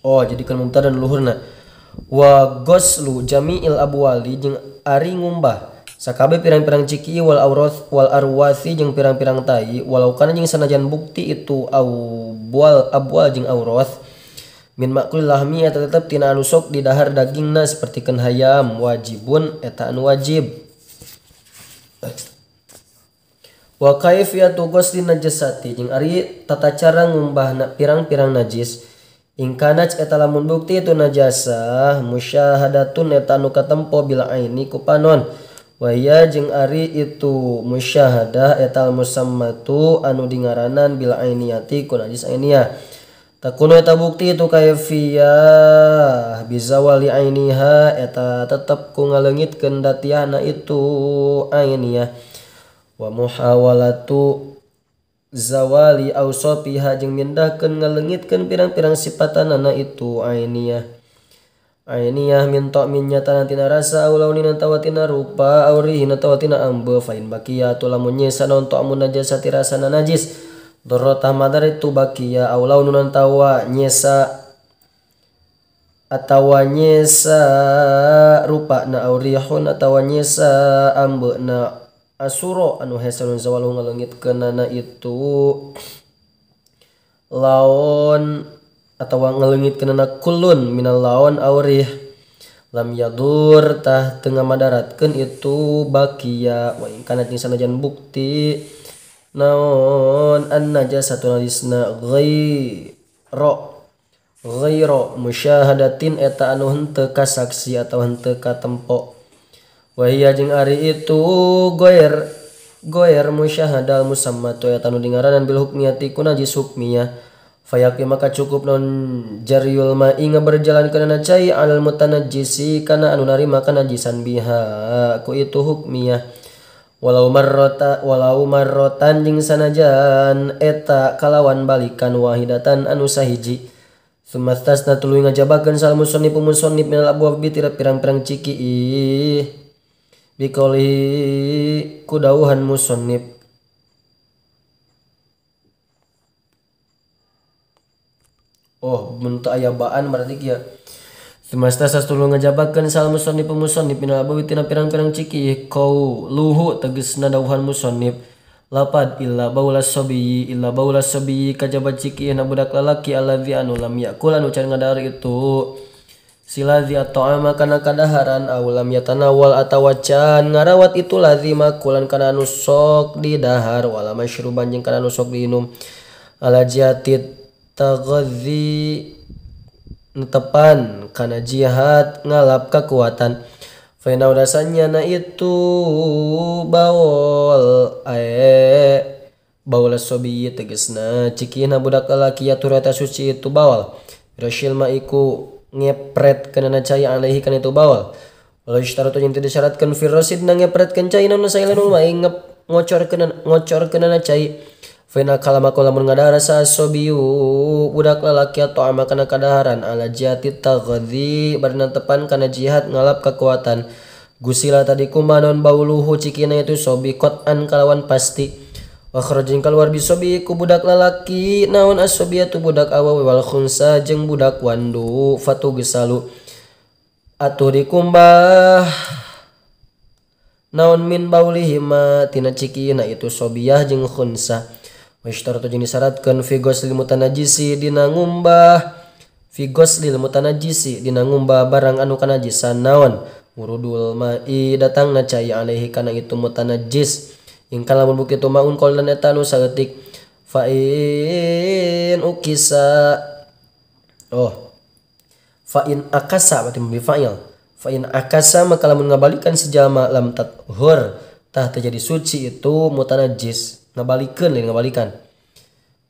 Oh jadikan mubtada dan luhurna. Wa ghuslu jami'il abwali jeung ari ngumbah sakabe pirang-pirang ciki wal auroth wal arwasi jeung pirang-pirang tai walau kana jeung sanajan bukti itu abwal jeung auroth min makul lahmi eta tetep tina anu sok di dahar dagingna sapertikeun hayam wajibun eta anu wajib. Wa kaifiyatu ghusli najasati jeung ari tata cara ngumbahna pirang-pirang najis ingkanat eta lamun bukti itu najasa musyahadatun eta anu katempo bil aini ku panon wa ya jeung ari itu musyahadah eta musammatu anu dingaranan bil ainiyati ku najis ainiyah takunu eta bukti itu kaifiyah bizawali ainiha eta tetep ku ngaleungitkeun datiahna itu ainiyah wa muhawalatu zawali awsafiha jeung mindahkeun ngaleungitkeun pirang-pirang sipatanana itu ainiyah min nyatana tina rasa aw launin tawa tina rupa aw rihin tawa tina ambe fain baqiya tu lamun nyesa naon ta'mun najasati rasana najis darrata madar itu baqiya aw launun tawa nyesa atawa nyesa rupa na aw rihun atawa nyesa ambe na asuro anu hasanun zawalu ngaleungitkeunana itu laon atawa ngaleungitkeunana kulun minal laon aurih lam yadur tah teu ngamadaratkeun itu baqiya wa in kana jeung sanajan bukti naon an najasatu najisna ghairu musyahadatin eta anu henteu kasaksi atawa henteu katempo wa hiya jeung ari itu goer musyahadal musammatu eta anu dingaranan bil hukmiyati ku najis hukmiyah fayaqi maka cukup non jaryul ma'i ngaberjalan kana cai alal mutanajjisi kana anu narima kana najisan biha ku itu hukmiyah walau marrotan jeung sanajan eta kalawan balikan wahidatan anu sahiji sumastasna tuluy ngajabakeun sal musannif minal abwab bi pirang-pirang ciki bikoli kudauhan musannif bentuk ayabaan berarti kieu semesta sastulu ngajabakeun sal musannif minal abwab tina pirang-pirang ciki qauluhu tegasna dauhan musannif lapad illa baulas sabiyi kajaba ciki na budak lalaki alladzi anu lam yakul anu can ngadahar itu silazi atau ama kana kadaharan aw lam yatanawal atawa can ngarawat itu lazima kulan kana anu sok di dahar wala masyruban jeung kana anu sok diinum ala jihati taghadzi netepan kana jihad ngalap kekuatan fa inna dasanya na itu baul sobi tegasna cikina budak lalaki atur eta suci itu bawal rasyil maiku ngepret kana cai alaihi kana itu bawal walau istaratu jeung teu disyaratkeun fir rasid na ngepretkeun cai naon sailanul mai ngocorkeun cai fina kalama lamun ngadahar sa sobiu budak lalaki atau ama kana kadaharan ala jati taghadzi barna tepan kana jihad ngalap kekuatan gusila tadi kumanon bauluhu cikina itu sobi qatan kalawan pasti wa kharajin keluar bisobi ku budak lalaki naon asobiyatu budak awawe wal khunsa jeung budak wandu fatu gesalu atuh dikumbah naon min baulihima tina cikina itu sobiyah jeung khunsa wa ishtaratu jeung disyaratkeun fi ghuslil mutanajjisi dina ngumbah barang anu kanajisan naon wurudul ma'i datangna cai alaihi kana itu mutanajjis ingkang lamun begitu maun qaulan eta anu saeutik fa in akasa berarti mufa'il fa in akasa maka lamun ngabalikan sejalma lam tathur tah terjadi suci itu mutanajjis ngabalikan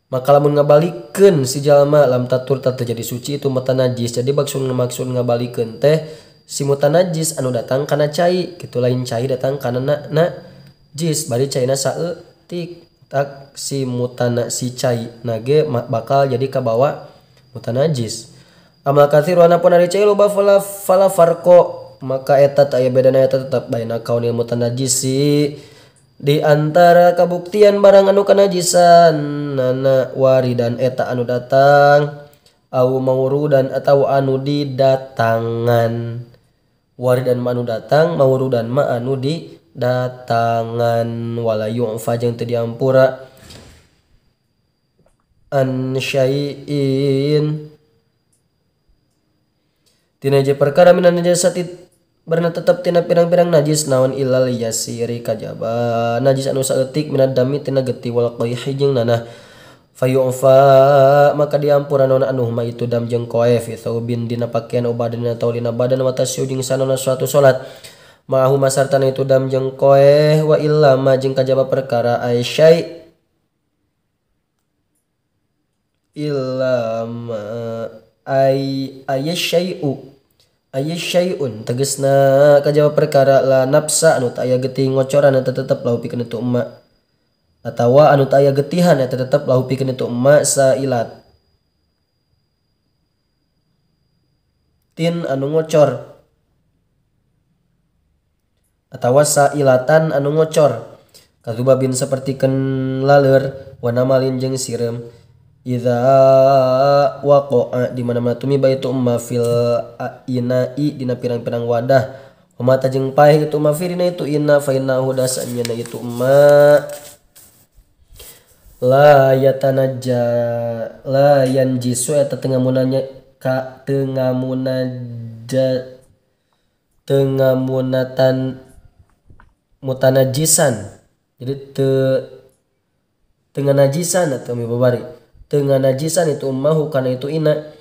maka lamun ngabalikeun si jalma lam tatur tah terjadi suci itu mutanajjis jadi maksud ngabalikeun teh si mutanajjis anu datang kana cai kitu lain cai datang kana najis bari caina saeutik tak si mutana si cai nage bakal jadi kabawa mutanajis amal katsir wa napun ari cai loba fala farqo maka eta aya bedana eta tetep baina kaunil mutanajisi di antara kabuktian barang anu kanajisan nana waridan eta anu datang au maurudan atau anu didatangan. Waridan ma anu datang, maurudan ma anu didatangan. Wala yu'fa jeung teu diampura an syai'in tina je perkara minan najasati barna tetep tina pirang-pirang najis naon ilal yasiri kajaba najis anu saeutik minad dami tina getih wal qayhi jeung nanah fayu'fa maka diampura naon anu ma itu dam jeung koe fi tsaubin dina pakaian ubadan atau dina badan wa tasyu jeung sanana suatu salat ma'ahu masartana itu dam jeung koe wa illa ma jeung kajaba perkara aisyai illa ma ayyasyai'un tegasna kajaba perkara la nafsa anu teu aya getih ngocoran eta tetep lahu pikeun itu emma atawa anu teu aya getihan eta tetep lahu pikeun itu emma sailat tin anu ngocor atawa sailatan anu ngocor kadubabin sapertikeun laleur wa namalin jeung sireum idza waqa'a di mana-mana tumiba itu umma fil ina'i dina pirang-pirang wadah mata jeung paeh itu mafirina itu inna fa innahu dasanya itu umma la yatanajja la yanjisu eta teu ngamunanya ka teu ngamunatan mutanajisan jadi teu nganajisan atau mibabari dengan najisan itu ummahu kana itu ina